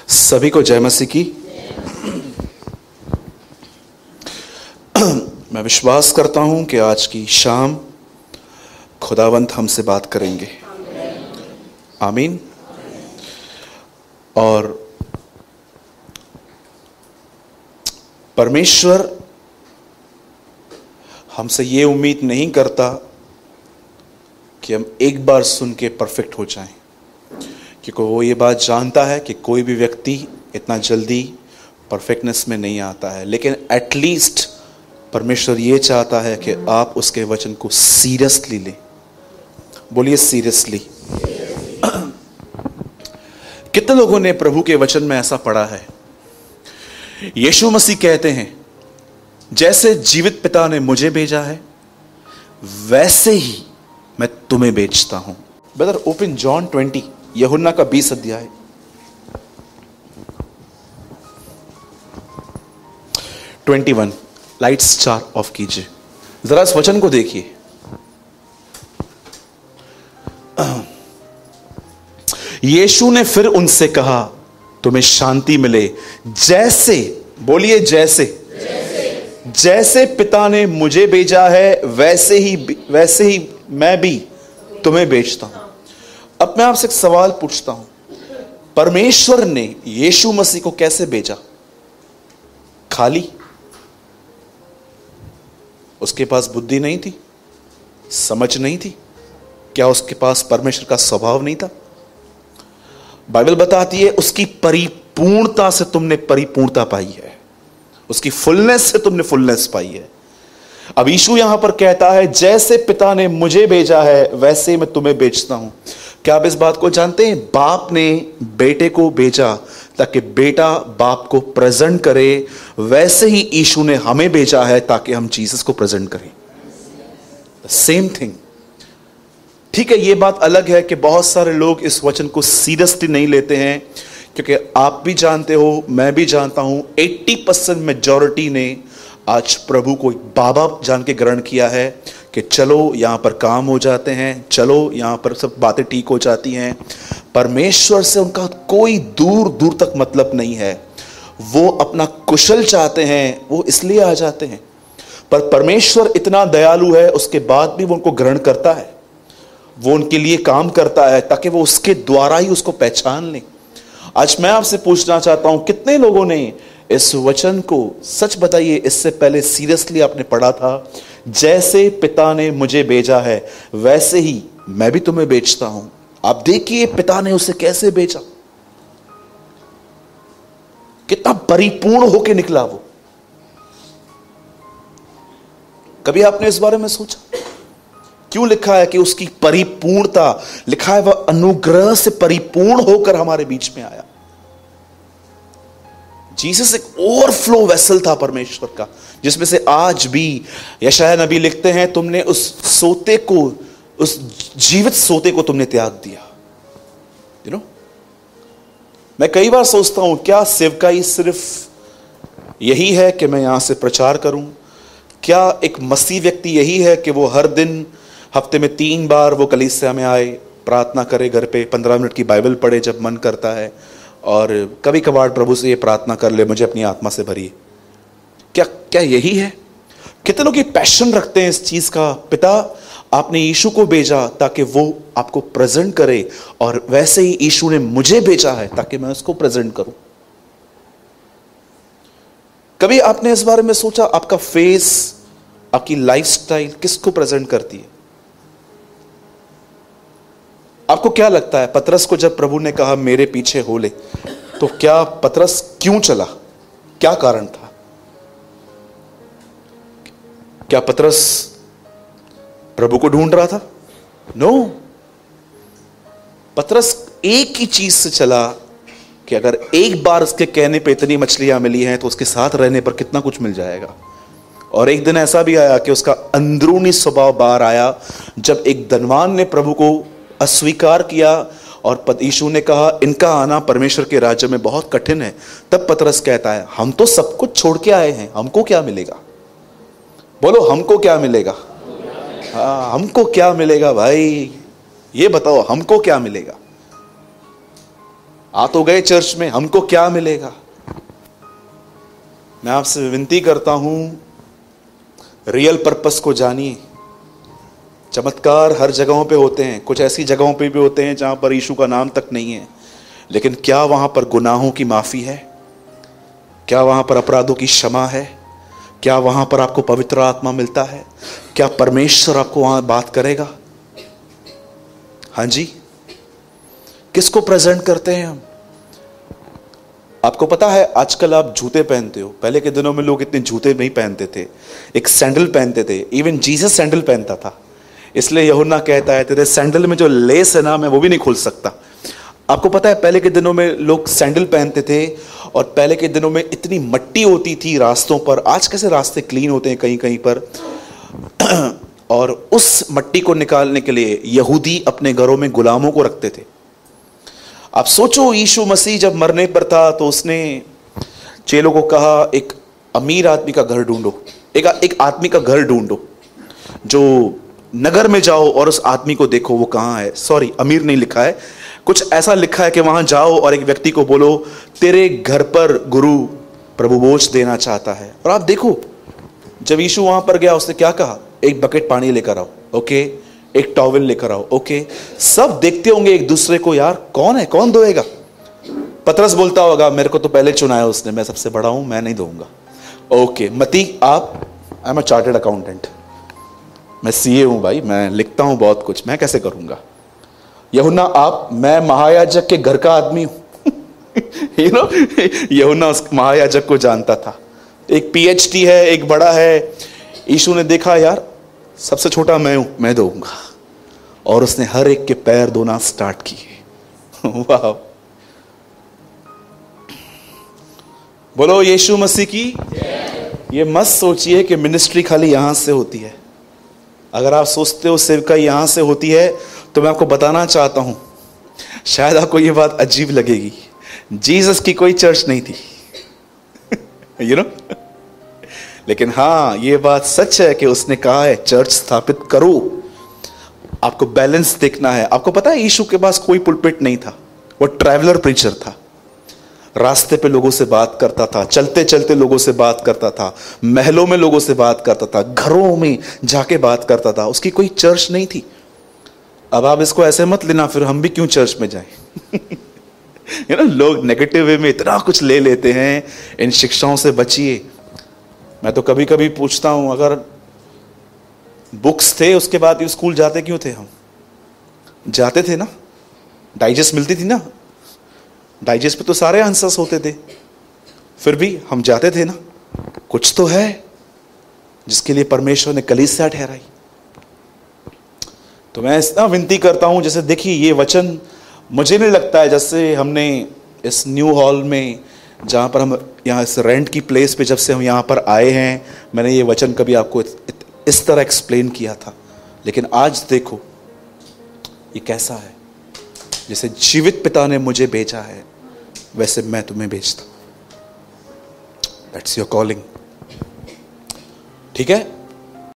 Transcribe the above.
सभी को जय मसीह की। मैं विश्वास करता हूं कि आज की शाम खुदावंत हमसे बात करेंगे। आमीन। और परमेश्वर हमसे ये उम्मीद नहीं करता कि हम एक बार सुन के परफेक्ट हो जाएं, क्योंकि वो ये बात जानता है कि कोई भी व्यक्ति इतना जल्दी परफेक्टनेस में नहीं आता है। लेकिन एटलीस्ट परमेश्वर ये चाहता है कि आप उसके वचन को सीरियसली लें। बोलिए सीरियसली। कितने लोगों ने प्रभु के वचन में ऐसा पढ़ा है? यीशु मसीह कहते हैं, जैसे जीवित पिता ने मुझे भेजा है वैसे ही मैं तुम्हें भेजता हूं। ब्रदर ओपन जॉन 20, यूहन्ना का 20 अध्याय। लाइट्स चार ऑफ कीजिए, जरा इस वचन को देखिए। यीशु ने फिर उनसे कहा, तुम्हें शांति मिले। जैसे, बोलिए जैसे पिता ने मुझे भेजा है वैसे ही मैं भी तुम्हें भेजता हूं। अब मैं आपसे एक सवाल पूछता हूं, परमेश्वर ने यीशु मसीह को कैसे भेजा? खाली? उसके पास बुद्धि नहीं थी? समझ नहीं थी? क्या उसके पास परमेश्वर का स्वभाव नहीं था? बाइबल बताती है उसकी परिपूर्णता से तुमने परिपूर्णता पाई है, उसकी फुलनेस से तुमने फुलनेस पाई है। अब यीशु यहां पर कहता है, जैसे पिता ने मुझे भेजा है वैसे मैं तुम्हें भेजता हूं। क्या आप इस बात को जानते हैं? बाप ने बेटे को भेजा ताकि बेटा बाप को प्रेजेंट करे, वैसे ही यीशु ने हमें भेजा है ताकि हम जीसस को प्रेजेंट करें। Same thing. ठीक है, यह बात अलग है कि बहुत सारे लोग इस वचन को सीरियसली नहीं लेते हैं, क्योंकि आप भी जानते हो, मैं भी जानता हूं, 80% मेजॉरिटी ने आज प्रभु को बाबा जान के ग्रहण किया है कि चलो यहां पर काम हो जाते हैं, चलो यहां पर सब बातें ठीक हो जाती हैं। परमेश्वर से उनका कोई दूर दूर तक मतलब नहीं है। वो अपना कुशल चाहते हैं, वो इसलिए आ जाते हैं। पर परमेश्वर इतना दयालु है, उसके बाद भी वो उनको ग्रहण करता है, वो उनके लिए काम करता है ताकि वो उसके द्वारा ही उसको पहचान लें। आज मैं आपसे पूछना चाहता हूं, कितने लोगों ने इस वचन को, सच बताइए, इससे पहले सीरियसली आपने पढ़ा था? जैसे पिता ने मुझे भेजा है वैसे ही मैं भी तुम्हें भेजता हूं। आप देखिए पिता ने उसे कैसे भेजा, कितना परिपूर्ण होकर निकला वो। कभी आपने इस बारे में सोचा? क्यों लिखा है कि उसकी परिपूर्णता? लिखा है वह अनुग्रह से परिपूर्ण होकर हमारे बीच में आया। जीसस एक ओवरफ्लो वेसल था परमेश्वर का, जिसमें से आज भी यशायाह नबी लिखते हैं, तुमने उस सोते को, उस जीवित सोते को तुमने त्याग दिया। मैं कई बार सोचता हूं, क्या सेवकाई सिर्फ यही है कि मैं यहां से प्रचार करूं? क्या एक मसीह व्यक्ति यही है कि वो हर दिन हफ्ते में 3 बार वो कलीसिया में आए, प्रार्थना करे, घर पे 15 मिनट की बाइबल पढ़े जब मन करता है, और कभी कभार प्रभु से ये प्रार्थना कर ले, मुझे अपनी आत्मा से भरिए? क्या यही है? कितने लोग ये पैशन रखते हैं इस चीज का? पिता आपने यीशु को भेजा ताकि वो आपको प्रेजेंट करे, और वैसे ही यीशु ने मुझे भेजा है ताकि मैं उसको प्रेजेंट करूं। कभी आपने इस बारे में सोचा, आपका फेस, आपकी लाइफस्टाइल किसको प्रेजेंट करती है? आपको क्या लगता है, पतरस को जब प्रभु ने कहा मेरे पीछे हो ले, तो क्या पतरस क्यों चला? क्या कारण था? क्या पतरस प्रभु को ढूंढ रहा था? नो। पतरस एक ही चीज से चला कि अगर एक बार उसके कहने पे इतनी मछलियां मिली हैं तो उसके साथ रहने पर कितना कुछ मिल जाएगा। और एक दिन ऐसा भी आया कि उसका अंदरूनी स्वभाव बाहर आया, जब एक धनवान ने प्रभु को अस्वीकार किया और यीशु ने कहा इनका आना परमेश्वर के राज्य में बहुत कठिन है। तब पतरस कहता है, हम तो सब कुछ छोड़ के आए हैं, हमको क्या मिलेगा? बोलो, हमको क्या मिलेगा? हाँ, हमको क्या मिलेगा भाई? ये बताओ, हमको क्या मिलेगा? आ तो गए चर्च में, हमको क्या मिलेगा? मैं आपसे विनती करता हूं, रियल पर्पस को जानिए। चमत्कार हर जगहों पे होते हैं, कुछ ऐसी जगहों पे भी होते हैं जहां पर यीशु का नाम तक नहीं है, लेकिन क्या वहां पर गुनाहों की माफी है? क्या वहां पर अपराधों की क्षमा है? क्या वहां पर आपको पवित्र आत्मा मिलता है? क्या परमेश्वर आपको वहां बात करेगा? हाँ जी, किसको प्रेजेंट करते हैं हम? आपको पता है आजकल आप जूते पहनते हो, पहले के दिनों में लोग इतने जूते नहीं पहनते थे, एक सैंडल पहनते थे। इवन जीसस सैंडल पहनता था, इसलिए यूहन्ना कहता है तेरे सैंडल में जो लेस है ना, मैं वो भी नहीं खोल सकता। आपको पता है पहले के दिनों में लोग सैंडल पहनते थे, और पहले के दिनों में इतनी मट्टी होती थी रास्तों पर। आज कैसे रास्ते क्लीन होते हैं कहीं कहीं पर। और उस मट्टी को निकालने के लिए यहूदी अपने घरों में गुलामों को रखते थे। आप सोचो, यीशु मसीह जब मरने पर था तो उसने चेलों को कहा, एक अमीर आदमी का घर ढूंढो, एक आदमी का घर ढूंढो, जो नगर में जाओ और उस आदमी को देखो वो कहाँ है। सॉरी, अमीर नहीं लिखा है, कुछ ऐसा लिखा है कि वहां जाओ और एक व्यक्ति को बोलो तेरे घर पर गुरु प्रभु बोझ देना चाहता है। और आप देखो, जब यीशु वहां पर गया उसने क्या कहा? एक बकेट पानी लेकर आओ, ओके, एक टॉवेल लेकर आओ, ओके। सब देखते होंगे एक दूसरे को, यार कौन है, कौन धोएगा? पतरस बोलता होगा मेरे को तो पहले चुना है उसने, मैं सबसे बड़ा हूं, मैं नहीं दूंगा। ओके मती, आप, I am a chartered accountant, मैं सीए हूं भाई, मैं लिखता हूं बहुत कुछ, मैं कैसे करूंगा? यूहन्ना आप, मैं महायाजक के घर का आदमी हूं। यू नो, यूहन्ना उस महायाजक को जानता था, एक पीएचडी है, एक बड़ा है। यीशु ने देखा यार सबसे छोटा मैं हूं, मैं दूंगा, और उसने हर एक के पैर धोना स्टार्ट किए। वाह, बोलो यीशु मसीह की। ये मत सोचिए कि मिनिस्ट्री खाली यहां से होती है। अगर आप सोचते हो सेवकाई यहां से होती है, तो मैं आपको बताना चाहता हूं, शायद आपको ये बात अजीब लगेगी, जीसस की कोई चर्च नहीं थी। यू नो, लेकिन हां ये बात सच है कि उसने कहा है चर्च स्थापित करो। आपको बैलेंस देखना है। आपको पता है यीशु के पास कोई पुलपिट नहीं था, वो ट्रैवलर प्रीचर था। रास्ते पे लोगों से बात करता था, चलते चलते लोगों से बात करता था, महलों में लोगों से बात करता था, घरों में जाके बात करता था। उसकी कोई चर्च नहीं थी। अब आप इसको ऐसे मत लेना फिर हम भी क्यों चर्च में जाएं। यू नो, लोग नेगेटिव वे में इतना कुछ ले लेते हैं। इन शिक्षाओं से बचिए। मैं तो कभी कभी पूछता हूं, अगर बुक्स थे उसके बाद ये स्कूल जाते क्यों थे? हम जाते थे ना, डाइजेस्ट मिलती थी ना, डाइजेस्ट पे तो सारे आंसर्स होते थे, फिर भी हम जाते थे ना। कुछ तो है जिसके लिए परमेश्वर ने कलीसिया ठहराई। तो मैं इतना विनती करता हूं, जैसे देखिए ये वचन मुझे नहीं लगता है, जैसे हमने इस न्यू हॉल में जहां पर हम यहाँ इस रेंट की प्लेस पे जब से हम यहाँ पर आए हैं, मैंने ये वचन कभी आपको इस तरह एक्सप्लेन किया था। लेकिन आज देखो ये कैसा है, जैसे जीवित पिता ने मुझे भेजा है वैसे मैं तुम्हें भेजता हूं। That's your calling. ठीक है।